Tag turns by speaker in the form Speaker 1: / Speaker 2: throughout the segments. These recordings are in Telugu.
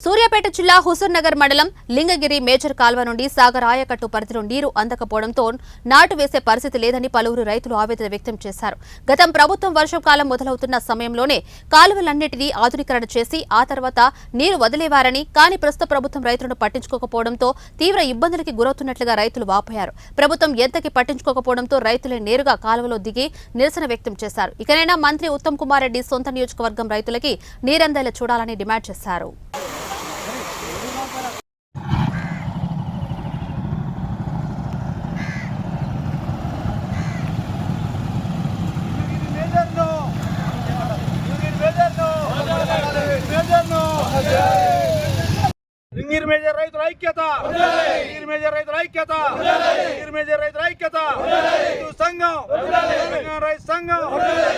Speaker 1: సూర్యాపేట జిల్లా హుజూర్ నగర్ మండలం లింగగిరి మేజర్ కాల్వ నుండి సాగర్ ఆయకట్టు పరిధిలో నీరు అందకపోవడంతో నాటు వేసే పరిస్థితి లేదని పలువురు రైతులు ఆవేదన వ్యక్తం చేశారు. గతం ప్రభుత్వం వర్షాకాలం మొదలవుతున్న సమయంలోనే కాలువలన్నింటినీ ఆధునీకరణ చేసి ఆ తర్వాత నీరు వదిలేవారని, కానీ ప్రస్తుత ప్రభుత్వం రైతులను పట్టించుకోకపోవడంతో తీవ్ర ఇబ్బందులకి గురవుతున్నట్లుగా రైతులు వాపోయారు. ప్రభుత్వం ఎంతకి పట్టించుకోకపోవడంతో రైతులే నేరుగా కాలువలో దిగి నిరసన వ్యక్తం చేశారు. ఇకనైనా మంత్రి ఉత్తమ్ కుమార్ రెడ్డి సొంత నియోజకవర్గం రైతులకి నీరందేలా చూడాలని డిమాండ్ చేశారు.
Speaker 2: లింగిరి మేజర్ రైతుల ఐక్యత, లింగిరి మేజర్ రైతుల ఐక్యత, లింగిరి మేజర్ రైతుల ఐక్యత, రైతు సంఘం, తెలంగాణ రైతు సంఘం,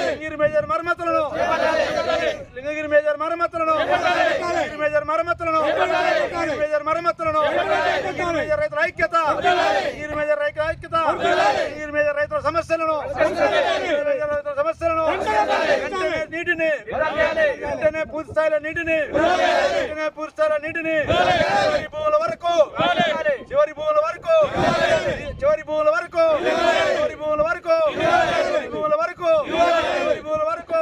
Speaker 2: లింగిరి మేజర్ మరమ్మతులను, లింగిరి మేజర్ మరమ్మతులను, లింగిరి మేజర్ మరమ్మతులను, లింగిరి మేజర్ మరమ్మతులను, లింగిరి మేజర్ రైతుల ఐక్యత, లింగిరి మేజర్ రైతుల ఐక్యత, లింగిరి మేజర్ రైతుల సమస్యలను, రైతుల సమస్యలను వెంటనే నీటిని, వెంటనే పూర్తి స్థాయిలో నీటిని, వెంటనే పూర్తి స్థాయిలో నీటిని చివరి భూముల వరకు, చివరి భూముల వరకు, చివరి భూముల వరకు, చివరి భూముల వరకు, చివరి భూముల వరకు, చివరి భూముల వరకు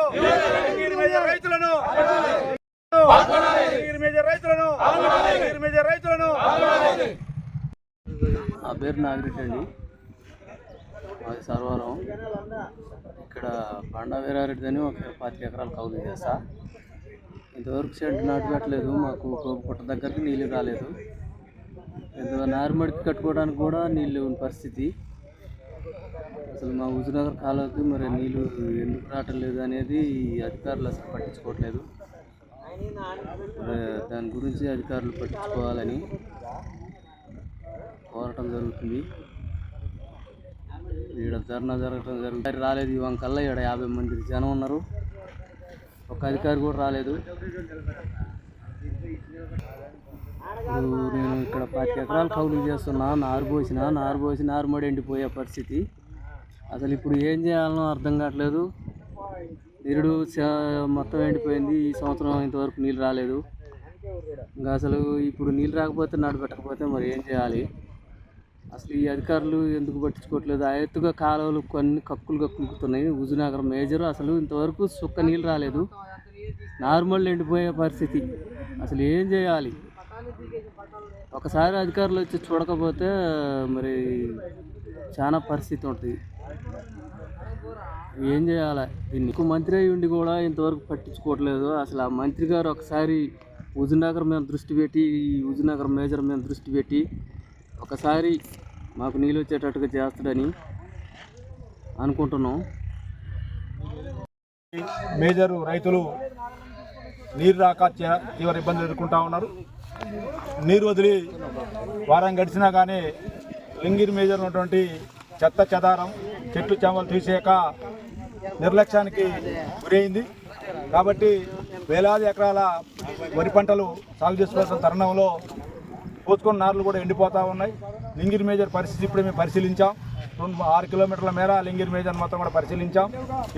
Speaker 2: లింగిరి మేజర్ రైతులను, లింగిరి మేజర్ రైతులను, లింగిరి మేజర్ రైతులను.
Speaker 3: నా పేరు నాగిరెడ్డి అండి, మాది సర్వరం. ఇక్కడ పండా వీరారెడ్డి అని ఒక 25 ఎకరాలు కౌలు చేస్తా. ఇంతవరకు షెడ్ నాటు పెట్టలేదు, మాకు పుట్ట దగ్గరికి నీళ్ళు రాలేదు. నార్మడికి కట్టుకోవడానికి కూడా నీళ్ళు ఉన్న పరిస్థితి. అసలు మా హుజూర్నగర్ కాలువకి మరి నీళ్ళు ఎందుకు రావట్లేదు అనేది అధికారులు అసలు పట్టించుకోవట్లేదు. దాని గురించి అధికారులు పట్టించుకోవాలని కోరటం జరుగుతుంది. ఇక్కడ ధర్నా జరగటం జరుగుతుంది. రాలేదు ఈ వంకల్లా ఇక్కడ 50 మంది జనం ఉన్నారు, ఒక అధికారి కూడా రాలేదు. నేను ఇక్కడ 25 ఎకరాలు కౌలు చేస్తున్నా, నారు పోసి నారుమడి ఎండిపోయే పరిస్థితి. అసలు ఇప్పుడు ఏం చేయాలనో అర్థం కావట్లేదు. నిరుడు మొత్తం ఎండిపోయింది. ఈ సంవత్సరం ఇంతవరకు నీళ్ళు రాలేదు. ఇంకా అసలు ఇప్పుడు నీళ్ళు రాకపోతే నాటు పెట్టకపోతే మరి ఏం చేయాలి? అసలు ఈ అధికారులు ఎందుకు పట్టించుకోవట్లేదు? ఆ ఎత్తుగా కాలువలు కొన్ని కక్కులుకుతున్నాయి. హుజూర్నగర్ మేజర్ అసలు ఇంతవరకు సుక్క నీళ్ళు రాలేదు, నార్మల్ ఎండిపోయే పరిస్థితి. అసలు ఏం చేయాలి? ఒకసారి అధికారులు వచ్చి చూడకపోతే మరి చాలా పరిస్థితి ఉంటుంది. ఏం చేయాలి? దీన్ని మంత్రి అయి ఉండి కూడా ఇంతవరకు పట్టించుకోవట్లేదు. అసలు ఆ మంత్రి గారు ఒకసారి హుజూర్నగర్ మీద దృష్టి పెట్టి, హుజూర్నగర్ మేజర్ మీద దృష్టి పెట్టి ఒకసారి మాకు నీళ్ళు వచ్చేటట్టుగా చేస్తాడని అనుకుంటున్నాం.
Speaker 2: మేజర్ రైతులు నీరు రాక తీవ్ర ఇబ్బందులు ఎదుర్కొంటూ ఉన్నారు. నీరు వదిలి వారం గడిచినా కానీ లింగిరి మేజర్ ఉన్నటువంటి చెత్త చెదారం, చెట్లు చేమలు తీసేయక నిర్లక్ష్యానికి గురైంది. కాబట్టి వేలాది ఎకరాల వరి పంటలు సాగు చేసుకోవాల్సిన తరుణంలో పోసుకొని నార్లు కూడా ఎండిపోతూ ఉన్నాయి. లింగిరి మేజర్ పరిస్థితి ఇప్పుడే మేము పరిశీలించాం. 6 కిలోమీటర్ల మేర లింగిరి మేజర్ మొత్తం కూడా పరిశీలించాం.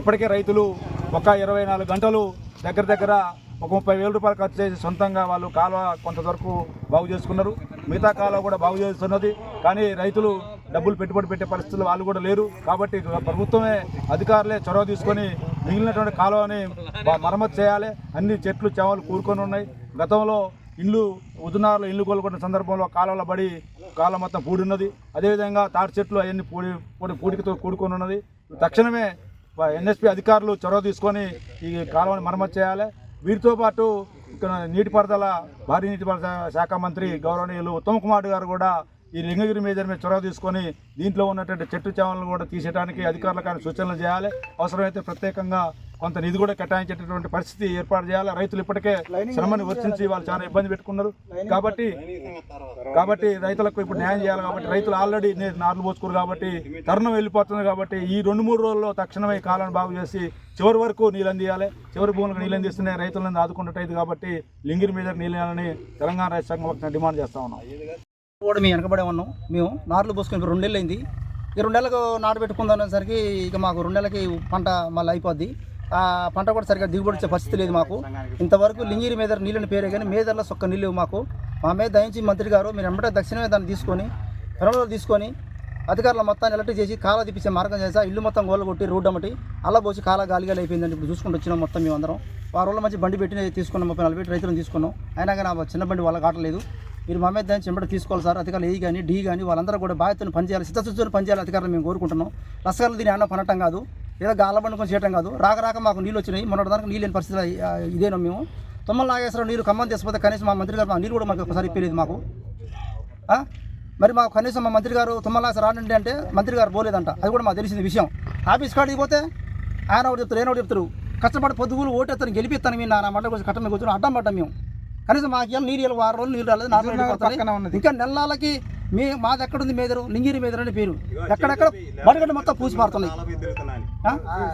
Speaker 2: ఇప్పటికే రైతులు ఒక 24 గంటలు దగ్గర ఒక 30,000 రూపాయలు ఖర్చు చేసి సొంతంగా వాళ్ళు కాలువ కొంత వరకు బాగు చేసుకున్నారు. మిగతా కాలువ కూడా బాగు చేస్తున్నది. కానీ రైతులు డబ్బులు పెట్టుబడి పెట్టే పరిస్థితులు వాళ్ళు కూడా లేరు. కాబట్టి ప్రభుత్వమే, అధికారులే చొరవ తీసుకొని మిగిలినటువంటి కాలువని మరమ్మతు చేయాలి. అన్ని చెట్లు చేమలు కూరుకొని ఉన్నాయి. గతంలో హుజూర్నగర్లో ఇల్లు కోలుకున్న సందర్భంలో కాలువల పడి కాలువ మొత్తం పూడి ఉన్నది. అదేవిధంగా తాటి చెట్లు అవన్నీ పూడికతో కూడుకొని ఉన్నది. తక్షణమే NSP అధికారులు చొరవ తీసుకొని ఈ కాలువని మరమ్మతు చేయాలి. వీరితో పాటు ఇక్కడ భారీ నీటిపారుదల శాఖ మంత్రి గౌరవనీయులు ఉత్తమ్ కుమార్ గారు కూడా ఈ లింగగిరి మేజర్ మీద చొరవ తీసుకొని దీంట్లో ఉన్నటువంటి చెట్టు చేమలను కూడా తీసేయడానికి అధికారులకు సూచనలు చేయాలి. అవసరమైతే ప్రత్యేకంగా కొంత నిధి కూడా కేటాయించేటటువంటి పరిస్థితి ఏర్పాటు చేయాలి. రైతులు ఇప్పటికే శ్రమని వర్తించి వాళ్ళు చాలా ఇబ్బంది పెట్టుకున్నారు. కాబట్టి రైతులకు ఇప్పుడు న్యాయం చేయాలి. కాబట్టి రైతులు ఆల్రెడీ నార్లు పోసుకున్నారు. కాబట్టి తరుణం వెళ్ళిపోతుంది. కాబట్టి ఈ 2-3 రోజుల్లో తక్షణమే ఈ కాలాన్ని బాగు చేసి చివరి వరకు నీళ్ళు అందియాలి. చివరి భూములకు నీళ్ళు అందిస్తూనే రైతులను ఆదుకున్నట్టయితే. కాబట్టి లింగిరి మీద నీళ్ళు ఇవ్వాలని తెలంగాణ రైతు సంఘం డిమాండ్ చేస్తా ఉన్నాం.
Speaker 4: కూడా మేము వెనకబడే ఉన్నాం. మేము నార్లు పోసుకుని 2 నెలలు అయింది. ఈ 2 నెలలకు నాటు పెట్టుకుందనేసరికి ఇక మాకు 2 నెలలకి పంట మళ్ళీ అయిపోద్ది. ఆ పంట కూడా సరిగ్గా దిగుబడి వచ్చే పరిస్థితి లేదు మాకు. ఇంతవరకు లింగిరి మేదర్ నీళ్ళని పేరే కానీ మేదర్లో ఒక్క నీళ్ళు లేవు మాకు. మా మీద దయించి మంత్రి గారు మీరు వెంబడే దక్షిణమే దాన్ని తీసుకొని పెరలో తీసుకొని అధికారులు మొత్తాన్ని ఎలక్ట్ చేసి కాలా తిప్పించే మార్గం చేసా. ఇల్లు మొత్తం గోళ్ళు కొట్టి రోడ్డు అమ్మటి అలా పోసి కాలా గాలిగా అయిపోయిందండి. ఇప్పుడు చూసుకుంటూ వచ్చినాం మొత్తం మేము అందరం. వారం రోజుల మంచి బండి పెట్టి తీసుకున్నాం, 30-40 రైతులను తీసుకున్నాం. అయినా కానీ ఆ చిన్న బండి వాళ్ళకి ఆటలేదు. మీరు మా మీద దాన్ని చెంబడి తీసుకోవాలి సార్. అధికారులు ఏ కానీ డి కానీ వాళ్ళందరూ కూడా బాధ్యతను పనిచేయాలి, చిత్తశుద్ధిని పనిచేయాలి. అధికారులు మేము కోరుకుంటున్నాం. లస్కర్లు దీన్ని అన్న పనటం కాదు, ఏదో గాలబండుకొని చేయటం కాదు. రాక మాకు నీళ్ళు వచ్చినాయి. మొన్నటి దానికి నీళ్ళు లేని పరిస్థితి ఇదేనా మేము. తుమ్మల నాగేశ్వరం నీళ్ళు ఖమ్మం తీసుకుపోతే కనీసం మా మంత్రి గారు మా నీళ్ళు కూడా మాకు ఒకసారి ఇప్పలేదు మాకు. మరి మాకు కనీసం మా మంత్రి గారు తుమ్మల నాగేశ్వరం రానండి అంటే మంత్రి గారు పోలేదంట. అది కూడా మాకు తెలిసింది విషయం. ఆఫీస్ కాడికి పోతే ఆయన ఒకటి చెప్తారు, ఏనో ఒకటి చెప్తారు. కష్టపడి పొద్దుగులు ఓటేస్తాను గెలిపిస్తాను మేము నా మళ్ళీ కొంచెం కట్టమే కూర్చొని అడ్డం పడ్డాం మేము. కనీసం మాకు ఏం నీళ్ళు 6 రోజులు నీళ్ళు రాలేదు, 4 రోజులు పడుతుంది. ఇంకా నెలలకి మాది ఎక్కడుంది మేదరు, లింగిరి మేదరు అనే పేరు. ఎక్కడెక్కడ బడిగడ్డ మొత్తం పూసి పారుతున్నాయి.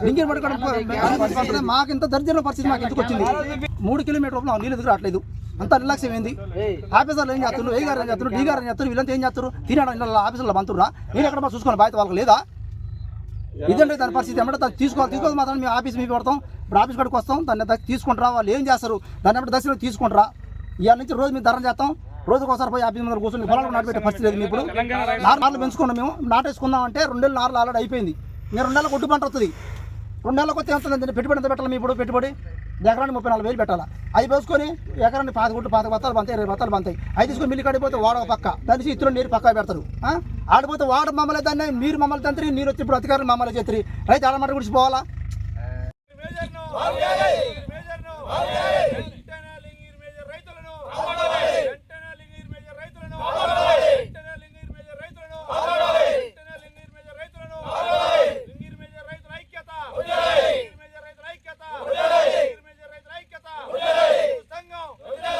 Speaker 4: లింగిరి బడిగడ్డ మాకు ఇంత దరిద్ర పరిస్థితి మాకు ఎందుకు వచ్చింది? 3 కిలోమీటర్లు నీళ్ళు ఎదుగు రావట్లేదు. అంత నిర్లక్ష్యం ఏంది? ఆఫీసర్లు ఏం చేస్తున్నారు, ఏ గారు ఏం చేస్తారు, డి గారు ఏం చేస్తారు, వీళ్ళంతా ఏం చేస్తారు? తినడం ఆఫీసర్లో బంతురా. నేను ఎక్కడ చూసుకున్న బాధ్యత వాళ్ళకి లేదా? ఇదంటే దాని పరిస్థితి ఏమంటే దాన్ని తీసుకోవాలి మాత్రం మేము ఆఫీస్ మీకు పెడతాం. ఇప్పుడు ఆఫీస్ కాడికి వస్తాం, దాన్ని తీసుకుంటారా. వాళ్ళు ఏం చేస్తారు దాన్ని ఎప్పుడు దశలో తీసుకుంటారా. ఇవాళ నుంచి రోజు మేము ధర చేస్తాం. రోజుకి ఒకసారి పోయి ఆఫీస్ ముందు కూర్చొని పొలాలు నాటబెట్టే పరిస్థితి లేదు. ఇప్పుడు నార్లు పెంచుకున్నాం మేము. నాటేసుకుందాం అంటే 2 నెలలు నార్లు ఆల్రెడీ అయిపోయింది. మీరు 2 నెలలకు ఒడ్డు పంట వస్తుంది. 2 నెలలకు వస్తే ఎంత పెట్టుబడి ఎంత పెట్టాలి? మీ ఇప్పుడు పెట్టుబడి ఎకరానికి 34,000 పెట్టాలి. అవి పోసుకొని ఎకరాన్ని 5 బత్తాలు బంతాయి, 20 బత్తాలు బంతాయి. అవి తీసుకొని మిల్లి కాడిపోతే వాడ పక్క దాన్ని ఇత్తులు నీరు పక్క పెడతారు. ఆడిపోతే వాడు మమ్మల్ని దాన్ని మీరు మమ్మల్ని తంత్రి, నీరు వచ్చి ఇప్పుడు అధికారులు మమ్మల్ని చేద్దరి. రైతు ఆడమాట గుడిచి పోవాలా?